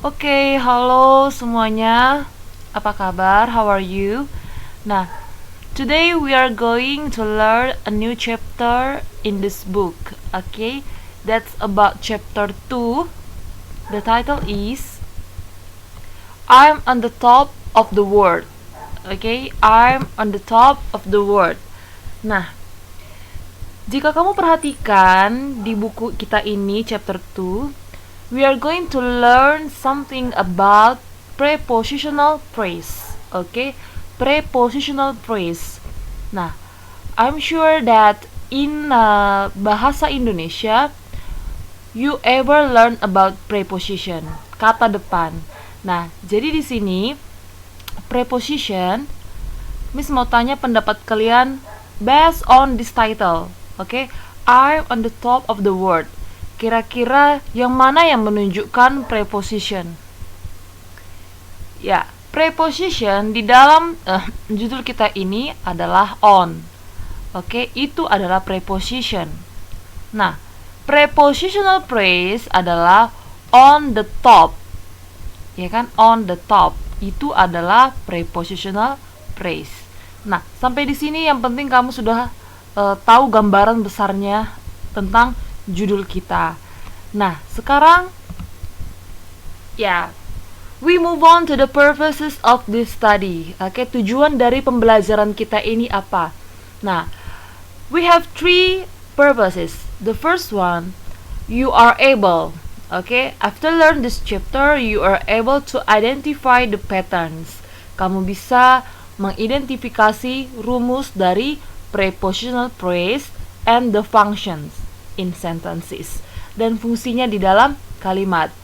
Oke, halo semuanya. Apa kabar? How are you? Nah, today we are going to learn a new chapter in this book. Okay, that's about chapter 2. The title is I'm on the top of the world. Okay, I'm on the top of the world. Nah, jika kamu perhatikan di buku kita ini chapter 2, we are going to learn something about prepositional phrase. Okay, prepositional phrase. Nah, I'm sure that in bahasa Indonesia you ever learn about preposition, kata depan. Nah, jadi di sini preposition, Miss mau tanya pendapat kalian based on this title. Oke, I'm on the top of the world. Kira-kira yang mana yang menunjukkan preposition? Ya, preposition di dalam judul kita ini adalah on. Oke, itu adalah preposition. Nah, prepositional phrase adalah on the top. Ya kan, on the top. Itu adalah prepositional phrase. Nah, sampai di sini yang penting kamu sudah tahu gambaran besarnya tentang judul kita. Nah, sekarang we move on to the purposes of this study. Oke, tujuan dari pembelajaran kita ini apa? Nah, we have 3 purposes. The first one, you are able. Okay, after learn this chapter, you are able to identify the patterns. Kamu bisa mengidentifikasi rumus dari prepositional phrase and the functions in sentences, dan fungsinya di dalam kalimat.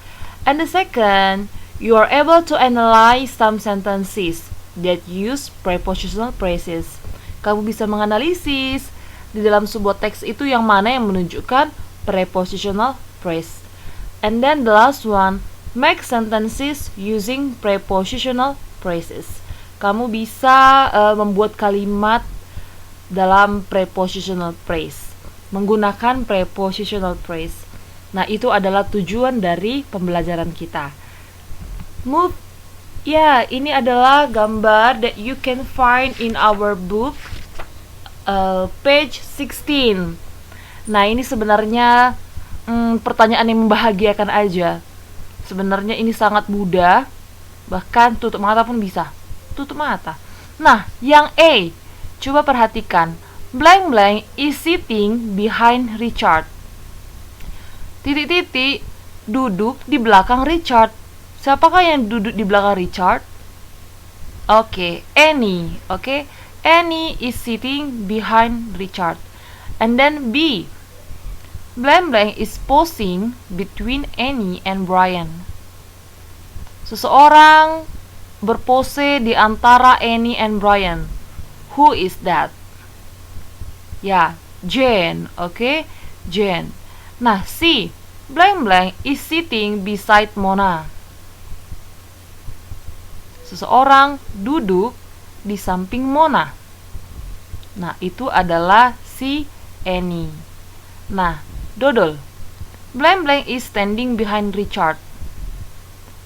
And the second, you are able to analyze some sentences that use prepositional phrases. Kamu bisa menganalisis di dalam sebuah teks itu yang mana yang menunjukkan prepositional phrase. And then the last one, make sentences using prepositional phrases. Kamu bisa membuat kalimat dalam prepositional phrase, menggunakan prepositional phrase. Nah, itu adalah tujuan dari pembelajaran kita. Move. Ya, ini adalah gambar that you can find in our book, page 16. Nah, ini sebenarnya pertanyaan yang membahagiakan aja. Sebenarnya ini sangat mudah, bahkan tutup mata pun bisa. Tutup mata. Nah, yang A, coba perhatikan. Blank blank is sitting behind Richard. Titik-titik duduk di belakang Richard. Siapakah yang duduk di belakang Richard? Oke, Annie. Oke, Annie is sitting behind Richard. And then B, blank blank is posing between Annie and Brian. Seseorang berpose di antara Annie and Brian. Who is that? Ya, Jane. Oke, Jane. Nah, C, blank blank is sitting beside Mona. Seseorang duduk di samping Mona. Nah, itu adalah si Annie. Nah, Dodol, blank blank is standing behind Richard.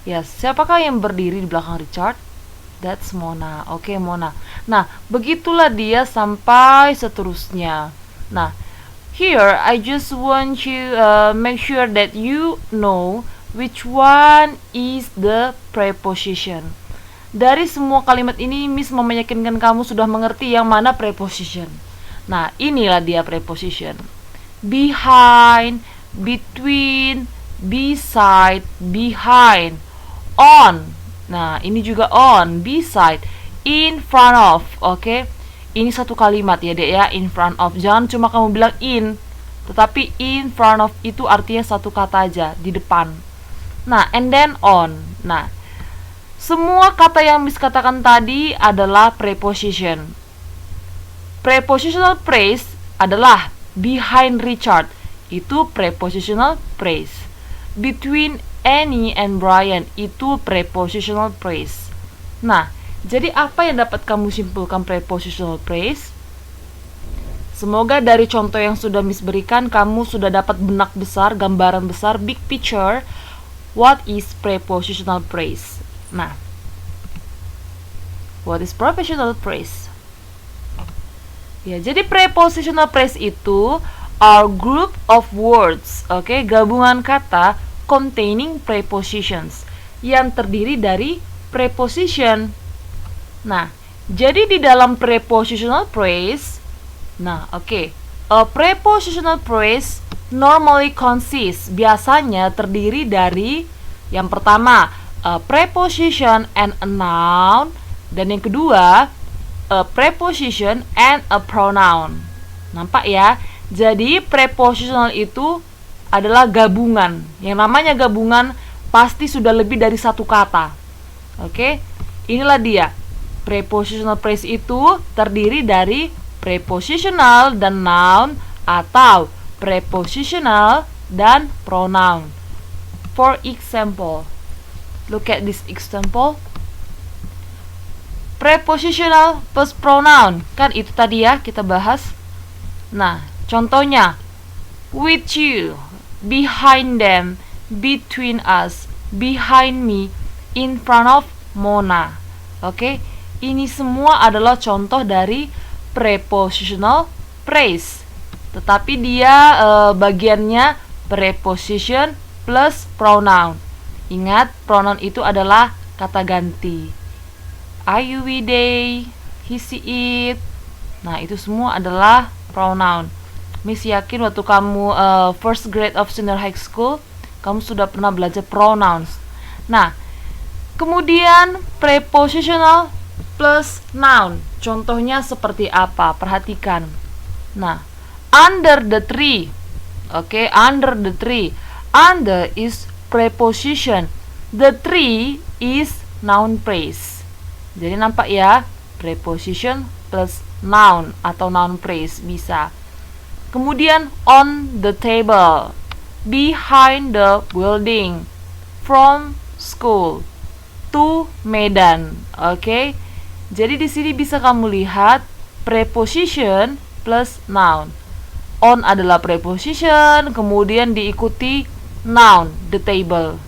Ya, siapakah yang berdiri di belakang Richard? That's Mona. Oke, Mona. Nah, begitulah dia sampai seterusnya. Nah, here I just want you make sure that you know which one is the preposition. Dari semua kalimat ini, Miss mau meyakinkan kamu sudah mengerti yang mana preposition. Nah, inilah dia preposition. Behind, between, beside, behind, on. Nah, ini juga on, beside, in front of. Oke, ini satu kalimat ya dek ya, in front of. Jangan cuma kamu bilang in, tetapi in front of itu artinya satu kata aja, di depan. Nah, and then on. Nah, semua kata yang Miss katakan tadi adalah preposition. Prepositional phrase adalah behind Richard, itu prepositional phrase. Between Annie and Brian, itu prepositional phrase. Nah, jadi apa yang dapat kamu simpulkan prepositional phrase? Semoga dari contoh yang sudah Miss berikan, kamu sudah dapat benak besar, gambaran besar, big picture, what is prepositional phrase? Nah, what is prepositional phrase? Ya, jadi prepositional phrase itu are group of words, oke, gabungan kata containing prepositions yang terdiri dari preposition. Nah, jadi di dalam prepositional phrase, a prepositional phrase normally consists, biasanya terdiri dari yang pertama a preposition and a noun, dan yang kedua a preposition and a pronoun. Nampak ya? Jadi prepositional itu adalah gabungan. Yang namanya gabungan pasti sudah lebih dari satu kata. Oke? Inilah dia. Prepositional phrase itu terdiri dari prepositional dan noun atau prepositional dan pronoun. For example, look at this example. Prepositional plus pronoun, kan itu tadi ya kita bahas. Nah, contohnya with you, behind them, between us, behind me, in front of Mona. Oke, ini semua adalah contoh dari prepositional phrase. Tetapi dia bagiannya preposition plus pronoun. Ingat, pronoun itu adalah kata ganti. I, you, we, they, he, she, it. Nah, itu semua adalah pronoun. Miss yakin waktu kamu first grade of senior high school, kamu sudah pernah belajar pronouns. Nah, kemudian prepositional plus noun. Contohnya seperti apa? Perhatikan. Nah, under the tree. Oke, under the tree. Under is preposition. The tree is noun phrase. Jadi nampak ya, preposition plus noun atau noun phrase bisa. Kemudian on the table, behind the building, from school, to Medan. Oke. Jadi di sini bisa kamu lihat preposition plus noun. On adalah preposition, kemudian diikuti noun, the table.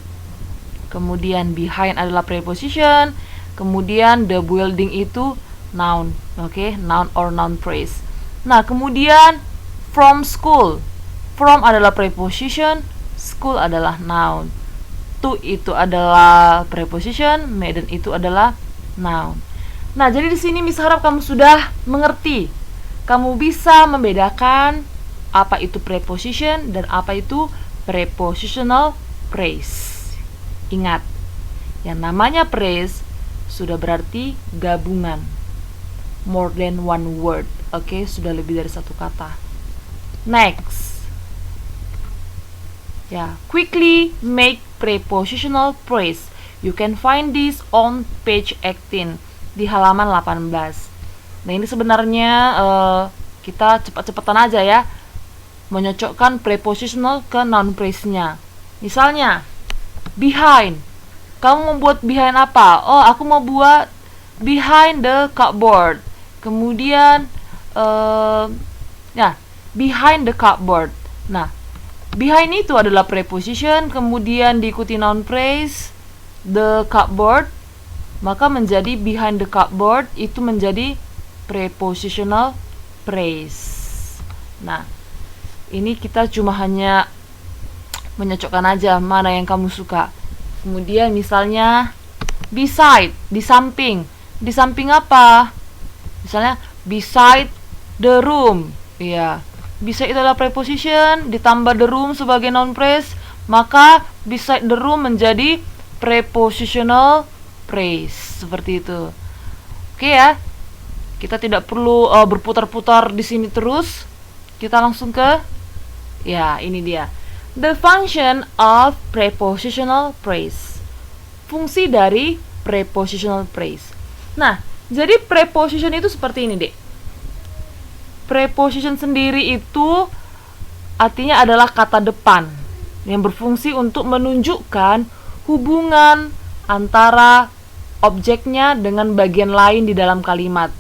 Kemudian behind adalah preposition, kemudian the building itu noun. Oke, noun or noun phrase. Nah, kemudian from school. From adalah preposition, school adalah noun. To itu adalah preposition, Medan itu adalah noun. Nah, jadi di sini Miss harap kamu sudah mengerti. Kamu bisa membedakan apa itu preposition dan apa itu prepositional phrase. Ingat, yang namanya phrase sudah berarti gabungan. More than one word. Oke, sudah lebih dari satu kata. Next. Ya, quickly make prepositional phrase. You can find this on page 18 di halaman 18. Nah, ini sebenarnya kita cepat-cepatan aja ya menyocokkan prepositional ke noun phrase-nya. Misalnya, behind. Kamu mau buat behind apa? Oh, aku mau buat behind the cupboard. Kemudian behind the cupboard. Nah, behind itu adalah preposition, kemudian diikuti noun phrase the cupboard, maka menjadi behind the cupboard itu menjadi prepositional phrase. Nah, ini kita cuma hanya menyocokkan aja mana yang kamu suka. Kemudian misalnya beside, di samping. Di samping apa? Misalnya beside the room. Iya. Beside itu adalah preposition, ditambah the room sebagai noun phrase, maka beside the room menjadi prepositional phrase. Seperti itu. Oke ya. Kita tidak perlu berputar-putar di sini terus. Kita langsung ke ini dia. The function of prepositional phrase. Fungsi dari prepositional phrase. Nah, jadi preposition itu seperti ini, Dek. Preposition sendiri itu artinya adalah kata depan yang berfungsi untuk menunjukkan hubungan antara objeknya dengan bagian lain di dalam kalimat,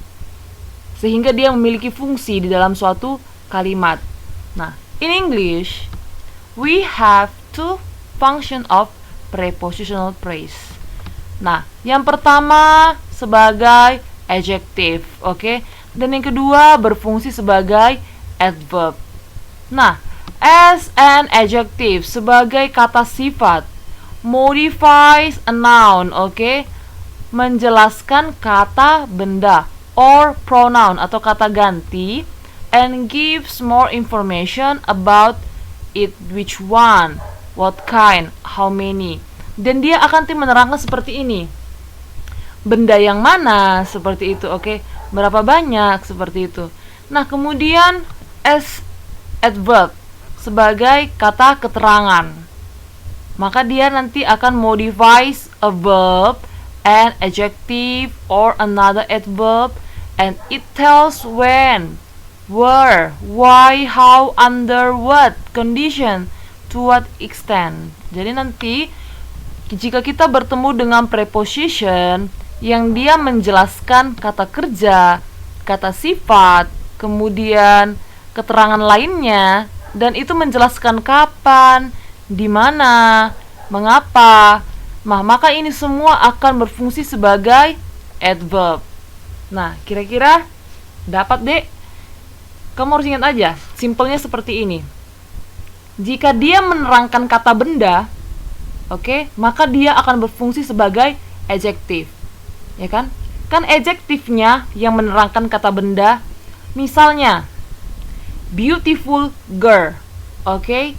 sehingga dia memiliki fungsi di dalam suatu kalimat. Nah, in English, we have two function of prepositional phrase. Nah, yang pertama sebagai adjective, oke? Dan yang kedua berfungsi sebagai adverb. Nah, as an adjective sebagai kata sifat modifies a noun, oke? Menjelaskan kata benda or pronoun atau kata ganti and gives more information about it, which one, what kind, how many. Dan dia akan menerangkan seperti ini. Benda yang mana, seperti itu, oke? Berapa banyak, seperti itu. Nah, kemudian as adverb sebagai kata keterangan. Maka dia nanti akan modifies a verb, an adjective, or another adverb, and it tells when, where, why, how, under what condition, to what extent. Jadi nanti jika kita bertemu dengan preposition yang dia menjelaskan kata kerja, kata sifat, kemudian keterangan lainnya, dan itu menjelaskan kapan, di mana, mengapa, maka ini semua akan berfungsi sebagai adverb. Nah, kira-kira dapat, Dek? Kamu harus ingat aja, simpelnya seperti ini. Jika dia menerangkan kata benda, oke, maka dia akan berfungsi sebagai adjective. Ya kan? Kan adjektifnya yang menerangkan kata benda. Misalnya, beautiful girl. Oke?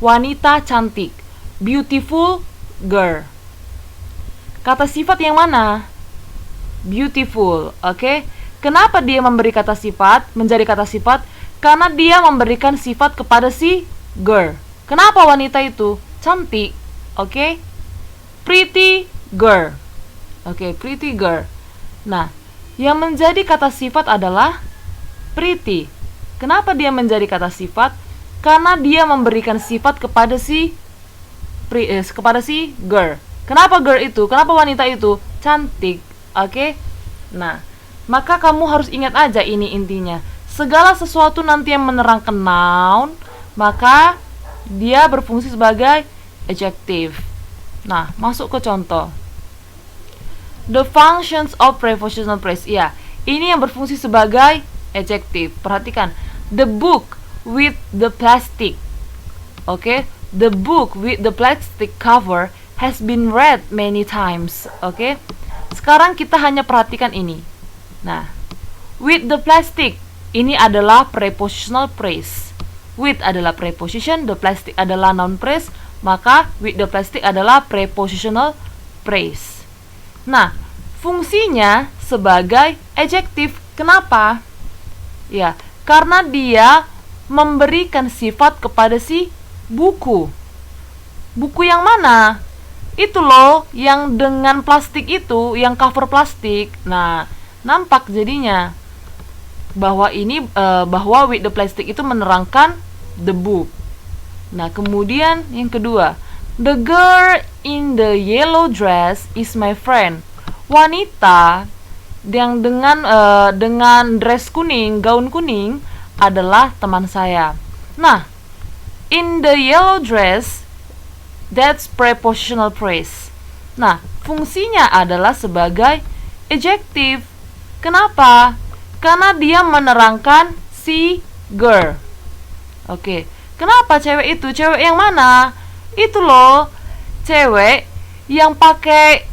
Wanita cantik. Beautiful girl. Kata sifat yang mana? Beautiful. Oke? Kenapa dia memberi kata sifat, menjadi kata sifat? Karena dia memberikan sifat kepada si girl. Kenapa wanita itu cantik? Oke, pretty girl. Oke, pretty girl. Nah, yang menjadi kata sifat adalah pretty. Kenapa dia menjadi kata sifat? Karena dia memberikan sifat kepada si girl. Kenapa girl itu? Kenapa wanita itu cantik? Oke. Nah, maka kamu harus ingat aja ini intinya. Segala sesuatu nanti yang menerangkan noun, maka dia berfungsi sebagai adjective. Nah, masuk ke contoh. The functions of prepositional phrase. Ya, ini yang berfungsi sebagai adjective. Perhatikan. The book with the plastic. Oke, the book with the plastic cover has been read many times. Oke. Sekarang kita hanya perhatikan ini. Nah, with the plastic ini adalah prepositional phrase. With adalah preposition, the plastic adalah noun phrase, maka with the plastic adalah prepositional phrase. Nah, fungsinya sebagai adjective. Kenapa? Ya, karena dia memberikan sifat kepada si buku. Buku yang mana? Itu loh, yang dengan plastik itu, yang cover plastik. Nah, nampak jadinya bahwa ini bahwa with the plastic itu menerangkan the book. Nah, kemudian yang kedua, the girl in the yellow dress is my friend. Wanita yang dengan dress kuning, gaun kuning adalah teman saya. Nah, in the yellow dress, that's prepositional phrase. Nah, fungsinya adalah sebagai adjective. Kenapa? Karena dia menerangkan si girl. Oke. Kenapa cewek itu? Cewek yang mana? Itu loh, cewek yang pakai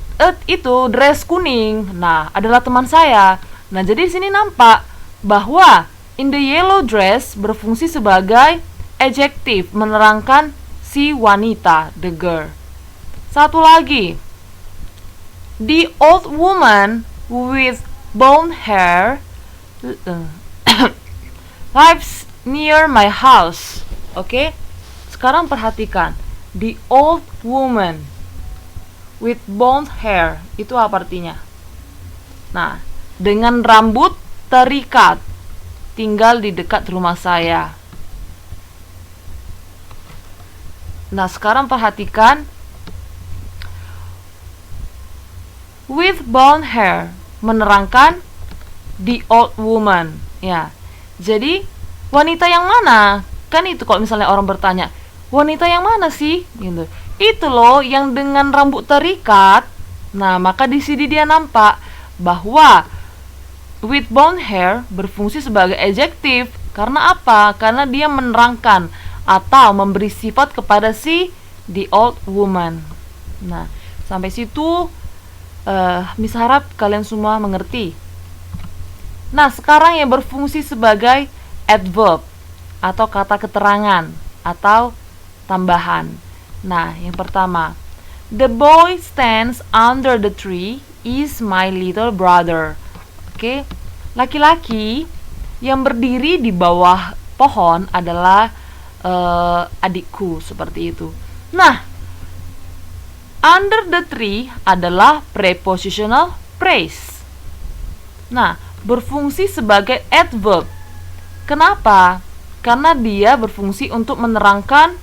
itu dress kuning. Nah, adalah teman saya. Nah, jadi di sini nampak bahwa in the yellow dress berfungsi sebagai adjective, menerangkan si wanita, the girl. Satu lagi, the old woman with blonde hair lives near my house. Oke? Sekarang perhatikan, the old woman with blonde hair itu apa artinya? Nah, dengan rambut terikat, tinggal di dekat rumah saya. Nah, sekarang perhatikan, with blonde hair menerangkan the old woman. Ya, jadi wanita yang mana? Kan itu kalau misalnya orang bertanya, wanita yang mana sih? Gitu. itu loh yang dengan rambut terikat. Nah, maka di sini dia nampak bahwa with blonde hair berfungsi sebagai adjektif. Karena apa? Karena dia menerangkan atau memberi sifat kepada si the old woman. Nah, sampai situ Miss harap kalian semua mengerti. Nah, sekarang yang berfungsi sebagai adverb atau kata keterangan atau tambahan. Nah, yang pertama, the boy stands under the tree is my little brother. Oke, laki-laki yang berdiri di bawah pohon adalah adikku, seperti itu. Nah, under the tree adalah prepositional phrase. Nah, berfungsi sebagai adverb. Kenapa? Karena dia berfungsi untuk menerangkan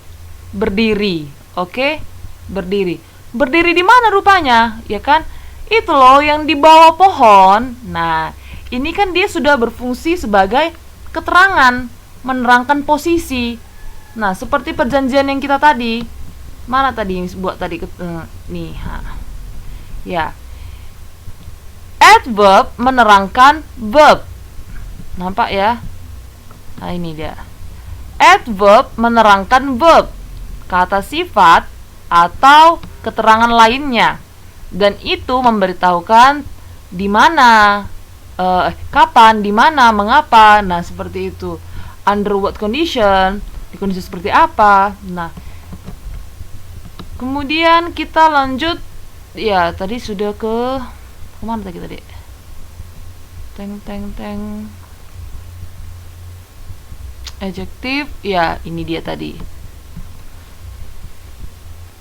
berdiri. Oke? Berdiri. Berdiri di mana rupanya? Ya kan? Itu loh yang di bawah pohon. Nah, ini kan dia sudah berfungsi sebagai keterangan, menerangkan posisi. Nah, seperti perjanjian yang kita tadi. Mana tadi yang buat tadi? Nih, ya. Adverb menerangkan verb. Nampak ya? Nah, ini dia. Adverb menerangkan verb, kata sifat atau keterangan lainnya. Dan itu memberitahukan di mana, kapan, di mana, mengapa. Nah, seperti itu. Under what condition? Di kondisi seperti apa? Nah, kemudian kita lanjut. Ya, tadi sudah ke kemana tadi? Teng. Adjektif, ya ini dia tadi.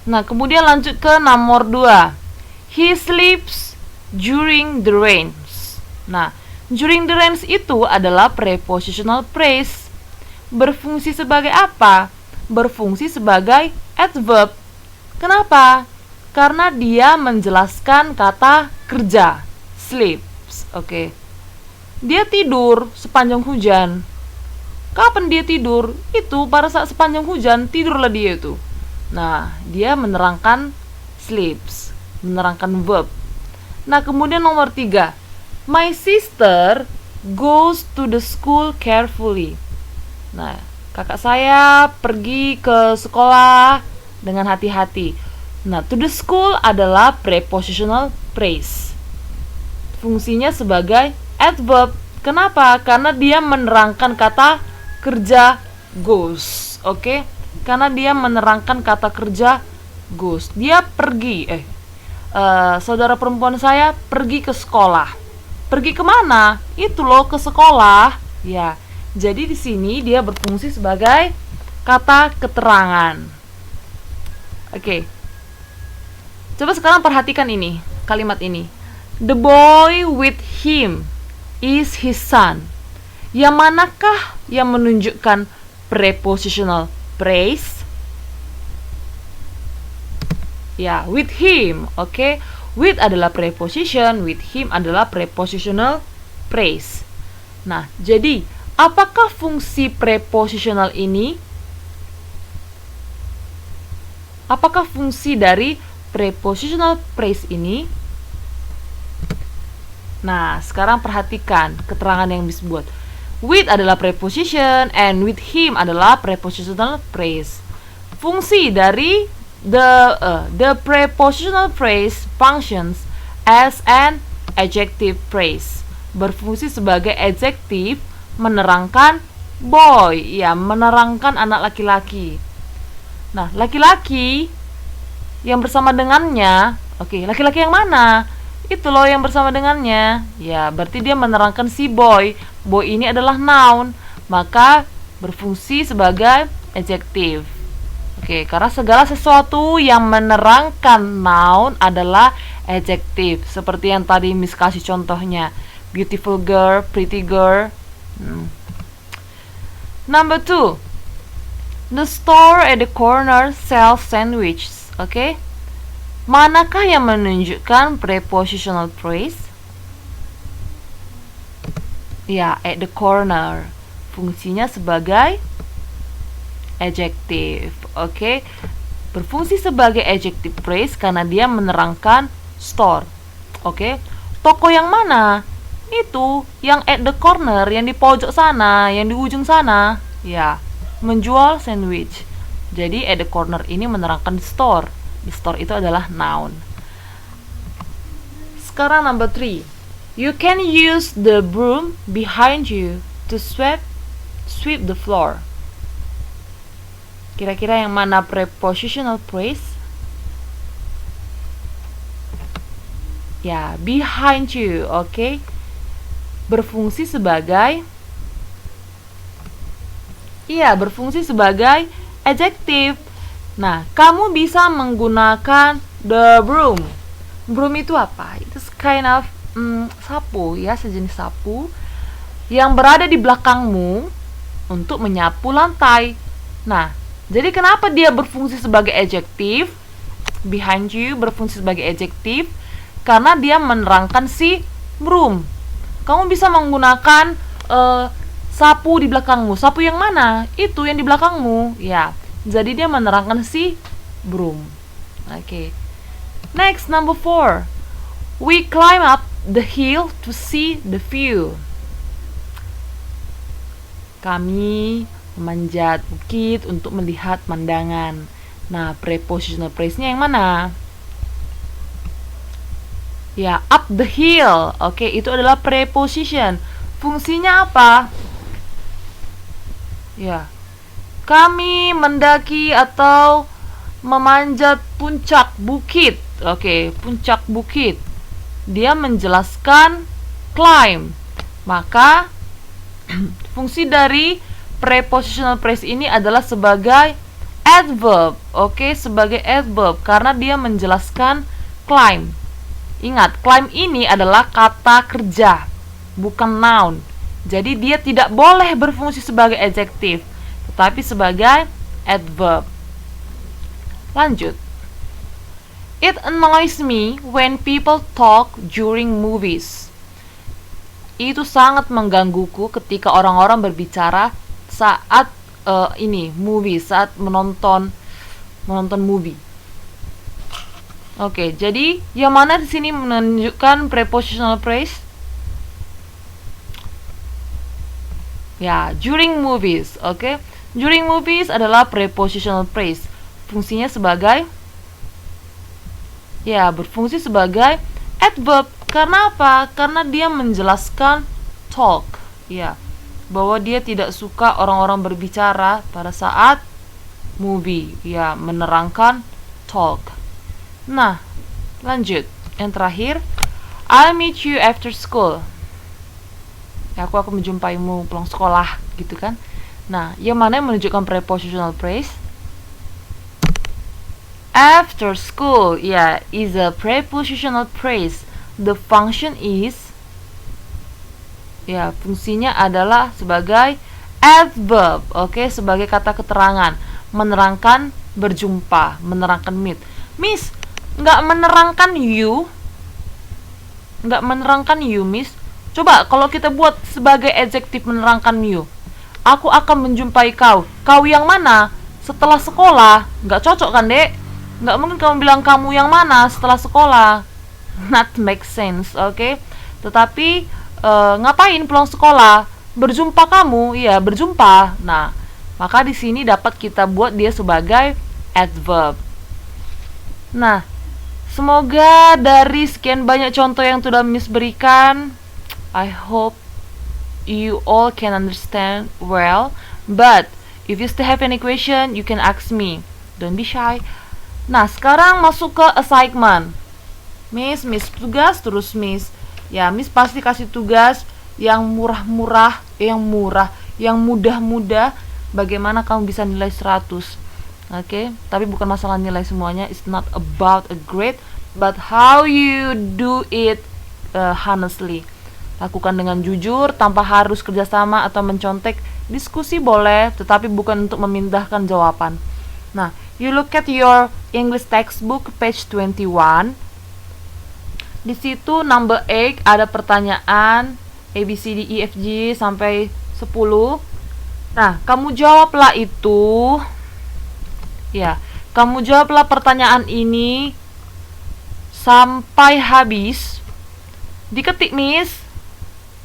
Nah, kemudian lanjut ke nomor 2. He sleeps during the rains. Nah, during the rains itu adalah prepositional phrase. Berfungsi sebagai apa? Berfungsi sebagai adverb. Kenapa? Karena dia menjelaskan kata kerja, sleeps. Oke. Dia tidur sepanjang hujan. Kapan dia tidur? Itu pada saat sepanjang hujan, tidurlah dia itu. Nah, dia menerangkan sleeps, menerangkan verb. Nah, kemudian nomor 3. My sister goes to the school carefully. Nah, kakak saya pergi ke sekolah dengan hati-hati. Nah, to the school adalah prepositional phrase. Fungsinya sebagai adverb. Kenapa? Karena dia menerangkan kata kerja goes. Oke? Karena dia menerangkan kata kerja goes. Dia pergi. Saudara perempuan saya pergi ke sekolah. Pergi kemana? Itu loh, ke sekolah. Ya. Jadi di sini dia berfungsi sebagai kata keterangan. Oke. Coba sekarang perhatikan ini, kalimat ini. The boy with him is his son. Yang manakah yang menunjukkan prepositional phrase? Ya, with him. Oke. With adalah preposition, with him adalah prepositional phrase. Nah, jadi apakah fungsi prepositional ini? Apakah fungsi dari prepositional phrase ini? Nah, sekarang perhatikan keterangan yang disebut. With adalah preposition and with him adalah prepositional phrase. Fungsi dari the prepositional phrase functions as an adjective phrase. Berfungsi sebagai adjektif menerangkan boy, ya, menerangkan anak laki-laki. Nah, laki-laki yang bersama dengannya, oke, laki-laki yang mana? Itu loh yang bersama dengannya. Ya, berarti dia menerangkan si boy. Boy ini adalah noun, maka berfungsi sebagai adjektif. Oke, karena segala sesuatu yang menerangkan noun adalah adjektif. Seperti yang tadi Miss kasih contohnya. Beautiful girl, pretty girl. Number 2. The store at the corner sells sandwiches. Oke. Manakah yang menunjukkan prepositional phrase? Ya, at the corner. Fungsinya sebagai adjektif. Oke. berfungsi sebagai adjective phrase karena dia menerangkan store. Oke. Toko yang mana? Itu yang at the corner, yang di pojok sana, yang di ujung sana. Ya, menjual sandwich. Jadi at the corner ini menerangkan store. Di store itu adalah noun. Sekarang number 3. You can use the broom behind you to sweep the floor. Kira-kira yang mana prepositional phrase? Ya, behind you, oke. Berfungsi sebagai adjective. Nah, kamu bisa menggunakan the broom. Broom itu apa? Itu kind of sapu ya, sejenis sapu yang berada di belakangmu untuk menyapu lantai. Nah, jadi kenapa dia berfungsi sebagai adjective? Behind you berfungsi sebagai adjective karena dia menerangkan si broom. Kamu bisa menggunakan sapu di belakangmu. Sapu yang mana? Itu yang di belakangmu. Ya, jadi dia menerangkan si broom. Oke. Next, number 4. We climb up the hill to see the view. Kami memanjat bukit untuk melihat pemandangan. Nah, prepositional phrase-nya yang mana? Ya, up the hill. Oke, itu adalah preposition. Fungsinya apa? Ya, kami mendaki atau memanjat puncak bukit. Oke, puncak bukit. Dia menjelaskan climb. Maka fungsi dari prepositional phrase ini adalah sebagai adverb. Oke, sebagai adverb karena dia menjelaskan climb. Ingat, climb ini adalah kata kerja, bukan noun. Jadi dia tidak boleh berfungsi sebagai adjective, tetapi sebagai adverb. Lanjut. It annoys me when people talk during movies. Itu sangat menggangguku ketika orang-orang berbicara saat saat menonton movie. Oke, jadi yang mana di sini menunjukkan prepositional phrase? Ya, during movies. Oke. During movies adalah prepositional phrase. Fungsinya sebagai berfungsi sebagai adverb. Karena apa? Karena dia menjelaskan talk. Ya, bahwa dia tidak suka orang-orang berbicara pada saat movie. Ya, menerangkan talk. Nah, lanjut. Yang terakhir, I'll meet you after school. Ya, aku akan menjumpaimu pulang sekolah, gitu kan. Nah, yang mana yang menunjukkan prepositional phrase? After school, ya, is a prepositional phrase. The function is, ya, fungsinya adalah sebagai adverb, oke, sebagai kata keterangan, menerangkan berjumpa, menerangkan meet. Miss, nggak menerangkan you, Miss. Coba kalau kita buat sebagai adjective menerangkan you. Aku akan menjumpai kau. Kau yang mana? Setelah sekolah. Nggak cocok kan, Dek? Nggak mungkin kamu bilang kamu yang mana setelah sekolah. Not make sense, oke? Tetapi ngapain pulang sekolah? Berjumpa kamu, ya berjumpa. Nah, maka di sini dapat kita buat dia sebagai adverb. Nah, semoga dari sekian banyak contoh yang sudah Miss berikan, I hope you all can understand well. But if you still have any question, you can ask me. Don't be shy. Nah, sekarang masuk ke assignment. Miss tugas terus Miss. Ya, Miss pasti kasih tugas yang yang mudah-mudah. Bagaimana kamu bisa nilai 100. Oke, tapi bukan masalah nilai semuanya. It's not about a grade, but how you do it honestly. Lakukan dengan jujur, tanpa harus kerjasama atau mencontek. Diskusi boleh, tetapi bukan untuk memindahkan jawaban. Nah, you look at your English textbook page 21. Di situ number 8 ada pertanyaan A, B, C, D, E, F, G sampai 10. Nah, kamu jawablah itu. Ya, Kamu jawablah pertanyaan ini sampai habis. Diketik, Miss.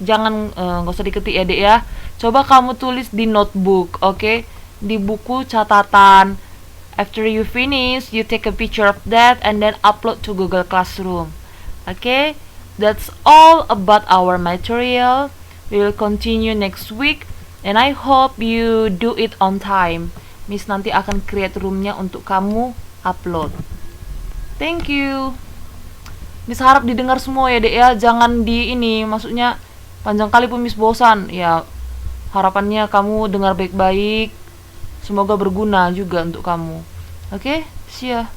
Jangan nggak usah diketik ya, Dek ya. Coba kamu tulis di notebook, oke? Di buku catatan. After you finish, you take a picture of that and then upload to Google Classroom. Okay? That's all about our material. We will continue next week and I hope you do it on time. Miss nanti akan create roomnya untuk kamu upload. Thank you. Miss harap didengar semua ya, Dek ya. Jangan di ini, maksudnya panjang kali pun Miss bosan. Ya, harapannya kamu dengar baik-baik. Semoga berguna juga untuk kamu. Oke, see ya.